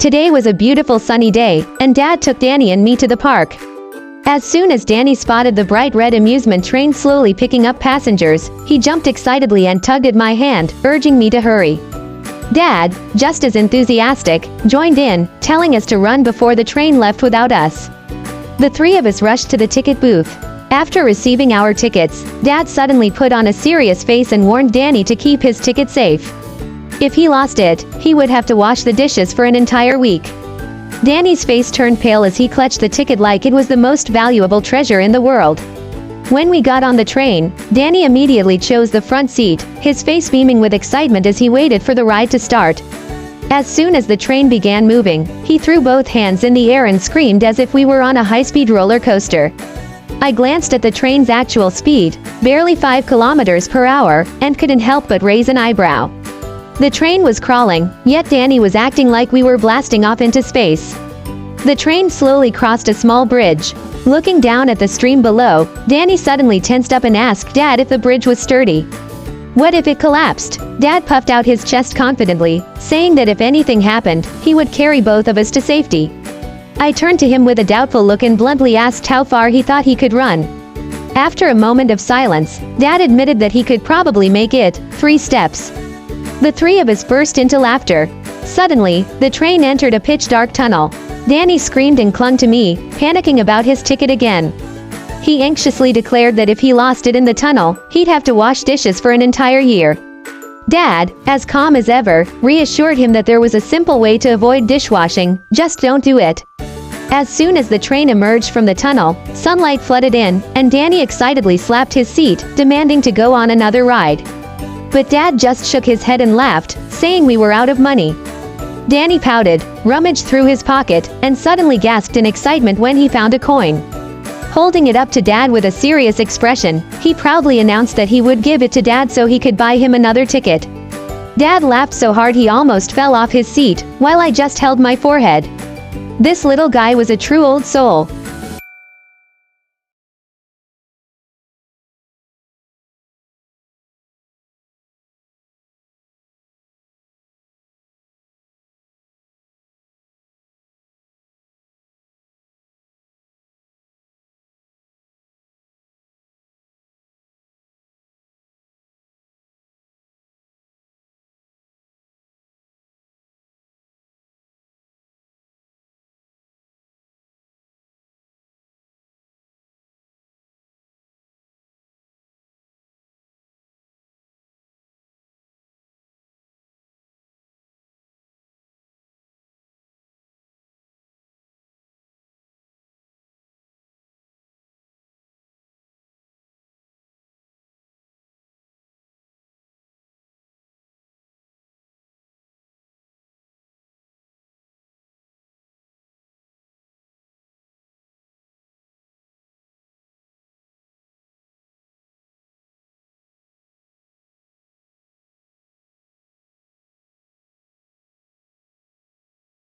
Today was a beautiful sunny day, and Dad took Danny and me to the park. As soon as Danny spotted the bright red amusement train slowly picking up passengers, he jumped excitedly and tugged at my hand, urging me to hurry. Dad, just as enthusiastic, joined in, telling us to run before the train left without us. The three of us rushed to the ticket booth. After receiving our tickets, Dad suddenly put on a serious face and warned Danny to keep his ticket safe. If he lost it, he would have to wash the dishes for an entire week. Danny's face turned pale as he clutched the ticket like it was the most valuable treasure in the world. When we got on the train, Danny immediately chose the front seat, his face beaming with excitement as he waited for the ride to start. As soon as the train began moving, he threw both hands in the air and screamed as if we were on a high-speed roller coaster. I glanced at the train's actual speed, barely 5 kilometers per hour, and couldn't help but raise an eyebrow. The train was crawling, yet Danny was acting like we were blasting off into space. The train slowly crossed a small bridge. Looking down at the stream below, Danny suddenly tensed up and asked Dad if the bridge was sturdy. What if it collapsed? Dad puffed out his chest confidently, saying that if anything happened, he would carry both of us to safety. I turned to him with a doubtful look and bluntly asked how far he thought he could run. After a moment of silence, Dad admitted that he could probably make it 3 steps. The three of us burst into laughter. Suddenly, the train entered a pitch-dark tunnel. Danny screamed and clung to me, panicking about his ticket again. He anxiously declared that if he lost it in the tunnel, he'd have to wash dishes for an entire year. Dad, as calm as ever, reassured him that there was a simple way to avoid dishwashing: just don't do it. As soon as the train emerged from the tunnel, sunlight flooded in, and Danny excitedly slapped his seat, demanding to go on another ride. But Dad just shook his head and laughed, saying we were out of money. Danny pouted, rummaged through his pocket, and suddenly gasped in excitement when he found a coin. Holding it up to Dad with a serious expression, he proudly announced that he would give it to Dad so he could buy him another ticket. Dad laughed so hard he almost fell off his seat, while I just held my forehead. This little guy was a true old soul.